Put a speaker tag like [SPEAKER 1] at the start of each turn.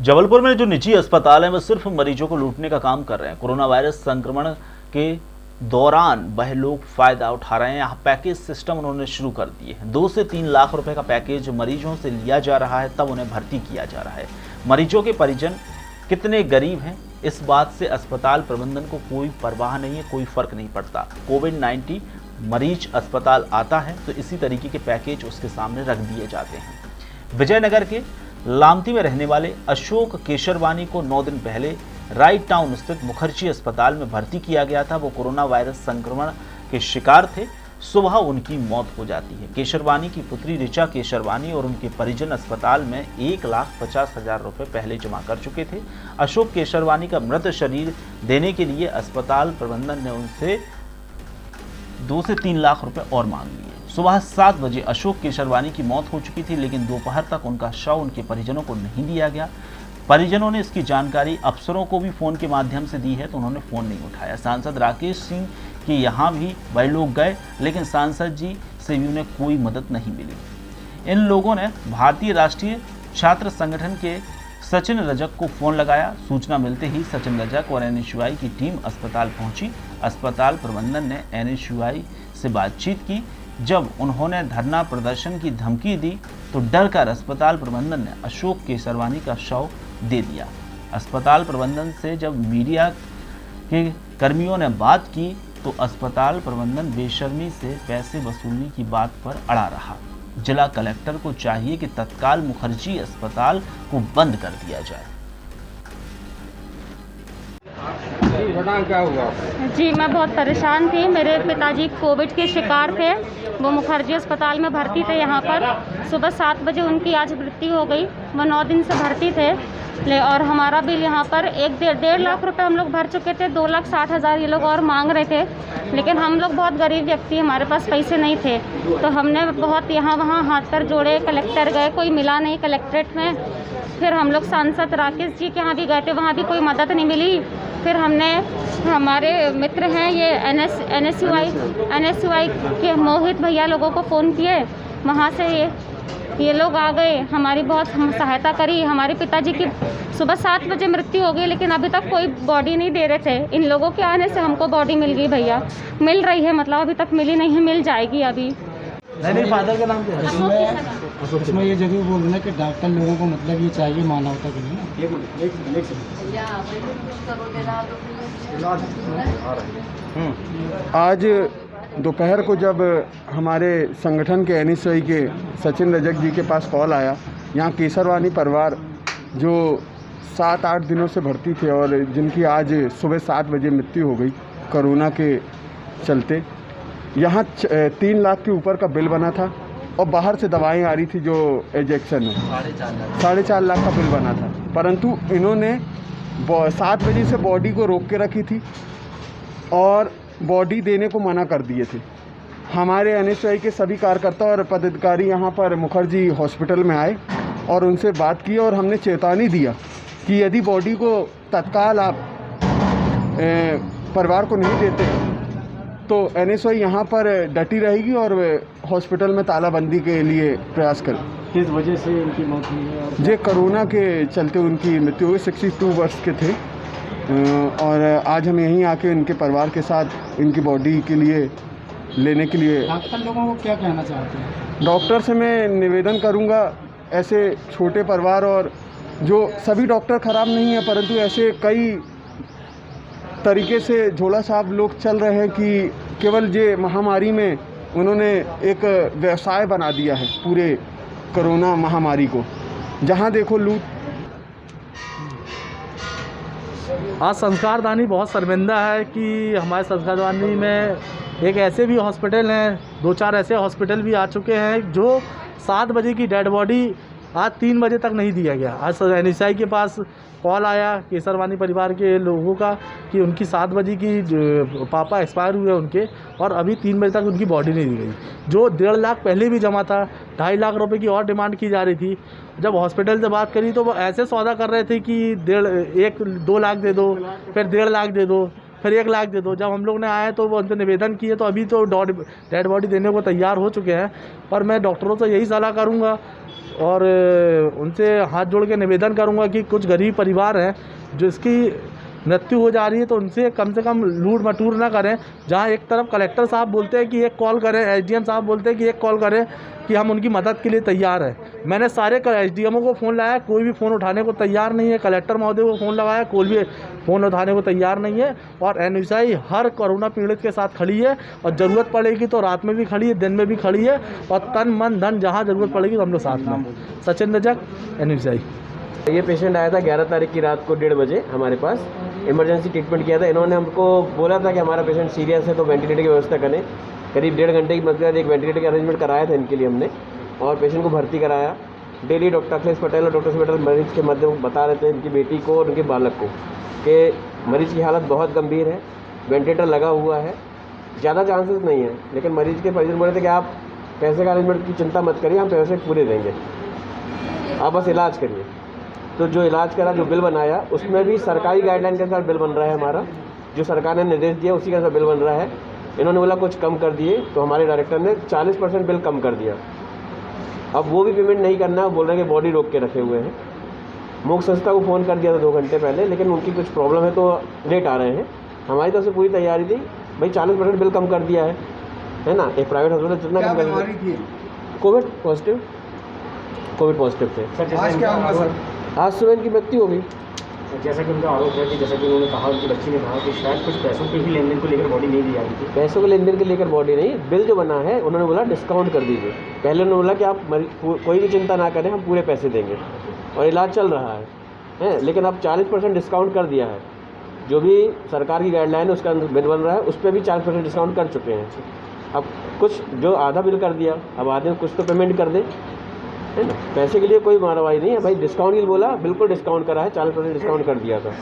[SPEAKER 1] जबलपुर में जो निजी अस्पताल है वो सिर्फ मरीजों को लूटने का काम कर रहे हैं। कोरोना वायरस संक्रमण के दौरान वह लोग फायदा उठा रहे हैं। यहाँ पैकेज सिस्टम उन्होंने शुरू कर दिए हैं। 2 से 3 लाख रुपए का पैकेज मरीजों से लिया जा रहा है, तब उन्हें भर्ती किया जा रहा है। मरीजों के परिजन कितने गरीब हैं, इस बात से अस्पताल प्रबंधन को कोई परवाह नहीं है, कोई फर्क नहीं पड़ता। कोविड-19 मरीज अस्पताल आता है तो इसी तरीके के पैकेज उसके सामने रख दिए जाते हैं। विजयनगर के लामती में रहने वाले अशोक केशरवानी को 9 दिन पहले राइट टाउन स्थित मुखर्जी अस्पताल में भर्ती किया गया था। वो कोरोना वायरस संक्रमण के शिकार थे। सुबह उनकी मौत हो जाती है। केशरवानी की पुत्री ऋचा केशरवानी और उनके परिजन अस्पताल में 1,50,000 रुपए पहले जमा कर चुके थे। अशोक केशरवानी का मृत शरीर देने के लिए अस्पताल प्रबंधन ने उनसे 2 से 3 लाख रुपए और मांग लिए। सुबह 7 बजे अशोक केशरवानी की मौत हो चुकी थी, लेकिन दोपहर तक उनका शव उनके परिजनों को नहीं दिया गया। परिजनों ने इसकी जानकारी अफसरों को भी फोन के माध्यम से दी है, तो उन्होंने फोन नहीं उठाया। सांसद राकेश सिंह के यहाँ भी वह लोग गए, लेकिन सांसद जी से भी उन्हें कोई मदद नहीं मिली। इन लोगों ने भारतीय राष्ट्रीय छात्र संगठन के सचिन रजक को फोन लगाया। सूचना मिलते ही सचिन रजक और NSUI की टीम अस्पताल पहुंची। अस्पताल प्रबंधन ने NSUI से बातचीत की। जब उन्होंने धरना प्रदर्शन की धमकी दी तो डर कर अस्पताल प्रबंधन ने अशोक केशरवानी का शव दे दिया। अस्पताल प्रबंधन से जब मीडिया के कर्मियों ने बात की तो अस्पताल प्रबंधन बेशर्मी से पैसे वसूलने की बात पर अड़ा रहा। जिला कलेक्टर को चाहिए कि तत्काल मुखर्जी अस्पताल को बंद कर दिया जाए।
[SPEAKER 2] क्या हुआ?
[SPEAKER 3] जी, मैं बहुत परेशान थी। मेरे पिताजी कोविड के शिकार थे। वो मुखर्जी अस्पताल में भर्ती थे। यहाँ पर सुबह 7 बजे उनकी आज मृत्यु हो गई। वो 9 दिन से भर्ती थे और हमारा बिल यहाँ पर 1.5 लाख रुपए हम लोग भर चुके थे। 2,60,000 ये लोग और मांग रहे थे, लेकिन हम लोग बहुत गरीब व्यक्ति, हमारे पास पैसे नहीं थे। तो हमने बहुत यहाँ वहाँ हाथ पैर जोड़े, कलेक्टर गए, कोई मिला नहीं कलेक्ट्रेट में। फिर हम लोग सांसद राकेश जी के यहाँ भी गए थे, वहाँ भी कोई मदद नहीं मिली। फिर हमने हमारे मित्र हैं ये NSUI के मोहित भैया लोगों को फ़ोन किए, वहाँ से ये लोग आ गए, हमारी बहुत सहायता करी। हमारे पिताजी की सुबह 7 बजे मृत्यु हो गई, लेकिन अभी तक कोई बॉडी नहीं दे रहे थे। इन लोगों के आने से हमको बॉडी मिल गई भैया, मिल रही है, मतलब अभी तक मिली नहीं है, मिल जाएगी अभी।
[SPEAKER 2] नहीं, फादर का नाम क्या है?
[SPEAKER 4] उसमें ये जरूर बोल रहे हैं कि डॉक्टर लोगों को मतलब ये चाहिए मानवता के लिए।
[SPEAKER 2] आज दोपहर को जब हमारे संगठन के NSUI के सचिन रजक जी के पास कॉल आया, यहाँ केशरवानी परिवार जो 7-8 दिनों से भर्ती थे और जिनकी आज सुबह 7 बजे मृत्यु हो गई कोरोना के चलते, यहाँ 3 लाख के ऊपर का बिल बना था और बाहर से दवाएं आ रही थी जो इंजेक्शन है, 4.5 लाख का बिल बना था। परंतु इन्होंने 7 बजे से बॉडी को रोक के रखी थी और बॉडी देने को मना कर दिए थे। हमारे NSUI के सभी कार्यकर्ता और पदाधिकारी यहाँ पर मुखर्जी हॉस्पिटल में आए और उनसे बात की और हमने चेतावनी दिया कि यदि बॉडी को तत्काल आप परिवार को नहीं देते तो NSUI यहाँ पर डटी रहेगी और हॉस्पिटल में तालाबंदी के लिए प्रयास करें।
[SPEAKER 4] किस वजह से उनकी मौत हुई है?
[SPEAKER 2] ये कोरोना के चलते उनकी मृत्यु हुई। 62 वर्ष के थे और आज हम यहीं आके इनके परिवार के साथ इनकी बॉडी के लिए लेने के लिए।
[SPEAKER 4] डॉक्टर लोगों को क्या कहना चाहते हैं?
[SPEAKER 2] डॉक्टर से मैं निवेदन करूंगा, ऐसे छोटे परिवार और जो सभी डॉक्टर ख़राब नहीं है, परंतु ऐसे कई तरीके से झोला छाप लोग चल रहे हैं कि केवल ये महामारी में उन्होंने एक व्यवसाय बना दिया है पूरे कोरोना महामारी को, जहां देखो लूट।
[SPEAKER 5] आज संस्कारदानी बहुत शर्मिंदा है कि हमारे संस्कारदानी में एक ऐसे भी हॉस्पिटल हैं, 2-4 ऐसे हॉस्पिटल भी आ चुके हैं जो 7 बजे की डेड बॉडी आज 3 बजे तक नहीं दिया गया। आज NSUI के पास कॉल आया केशरवानी परिवार के लोगों का कि उनकी 7 बजे की पापा एक्सपायर हुए उनके, और अभी 3 बजे तक उनकी बॉडी नहीं दी गई। जो 1.5 लाख पहले भी जमा था, 2.5 लाख रुपए की और डिमांड की जा रही थी। जब हॉस्पिटल से बात करी तो वो ऐसे सौदा कर रहे थे कि 2 लाख दे दो, फिर 1.5 लाख दे दो, फिर 1 लाख दे दो। जब हम लोग ने आए तो वो उन पर निवेदन किए तो अभी तो डेड बॉडी देने को तैयार हो चुके हैं। पर मैं डॉक्टरों से यही सलाह करूँगा और उनसे हाथ जोड़ के निवेदन करूंगा कि कुछ गरीब परिवार हैं जिसकी मृत्यु हो जा रही है, तो उनसे कम लूट मटूर ना करें। जहां एक तरफ कलेक्टर साहब बोलते हैं कि एक कॉल करें, एसडीएम साहब बोलते हैं कि एक कॉल करें कि हम उनकी मदद के लिए तैयार हैं। मैंने सारे एसडीएमओ को फ़ोन लगाया, कोई भी फ़ोन उठाने को तैयार नहीं है। कलेक्टर महोदय को फ़ोन लगाया, कोई भी फ़ोन उठाने को तैयार नहीं है। और एनएसआई हर कोरोना पीड़ित के साथ खड़ी है, और ज़रूरत पड़ेगी तो रात में भी खड़ी है, दिन में भी खड़ी है, और तन मन धन जहाँ ज़रूरत पड़ेगी तो हम लोग साथ में। सचिन रजक, एनएसआई।
[SPEAKER 6] ये पेशेंट आया था 11 तारीख की रात को 1:30 बजे हमारे पास, इमरजेंसी ट्रीटमेंट किया था। इन्होंने हमको बोला था कि हमारा पेशेंट सीरियस है तो वेंटिलेटर की व्यवस्था करें। करीब 1.5 घंटे की मदद एक वेंटिलेटर का अरेंजमेंट कराया था इनके लिए हमने, और पेशेंट को भर्ती कराया। डेली डॉक्टर अखिलेश पटेल और डॉक्टर पटेल मरीज के माध्यम बता रहे थे इनकी बेटी को और उनके बालक को कि मरीज़ की हालत बहुत गंभीर है, वेंटिलेटर लगा हुआ है, ज़्यादा चांसेस नहीं है। लेकिन मरीज़ के परिजन बोले थे कि आप पैसे का अरेंजमेंट की चिंता मत करिए, हम पैसे पूरे देंगे, आप बस इलाज करिए। तो जो इलाज करा, जो बिल बनाया, उसमें भी सरकारी गाइडलाइन के अनुसार बिल बन रहा है हमारा, जो सरकार ने निर्देश दिया उसी के अनुसार बिल बन रहा है। इन्होंने बोला कुछ कम कर दिए, तो हमारे डायरेक्टर ने 40% बिल कम कर दिया। अब वो भी पेमेंट नहीं करना है, बोल रहे हैं कि बॉडी रोक के रखे हुए हैं। मुख्य संस्था को फ़ोन कर दिया था 2 घंटे पहले, लेकिन उनकी कुछ प्रॉब्लम है तो लेट आ रहे हैं। हमारी तरफ से पूरी तैयारी थी भाई, 40% बिल कम कर दिया है ना। एक प्राइवेट हॉस्पिटल जितना कम कर, कोविड पॉजिटिव थे।
[SPEAKER 4] आज क्या हुआ सर?
[SPEAKER 6] आज सुबह इनकी मृत्यु हो गई।
[SPEAKER 7] जैसा कि उनका आरोप है कि जैसा कि उन्होंने कहा, उनकी बच्ची ने कहा कि शायद कुछ पैसों के ही लेन देन को लेकर बॉडी नहीं दी जा रही थी।
[SPEAKER 6] पैसों के लेन देन के लेकर बॉडी नहीं, बिल जो बना है उन्होंने बोला डिस्काउंट कर दीजिए। पहले उन्होंने बोला कि आप कोई भी चिंता ना करें, हम पूरे पैसे देंगे, और इलाज चल रहा है। लेकिन अब 40% डिस्काउंट कर दिया है। जो भी सरकार की गाइडलाइन है उसका बिल बन रहा है, उस पर भी 40% डिस्काउंट कर चुके हैं। अब कुछ जो आधा बिल कर दिया, अब आधे कुछ तो पेमेंट कर दे, है ना। पैसे के लिए कोई मारवाई नहीं है भाई, डिस्काउंट ही बोला, बिल्कुल डिस्काउंट करा है, 40% डिस्काउंट कर दिया था।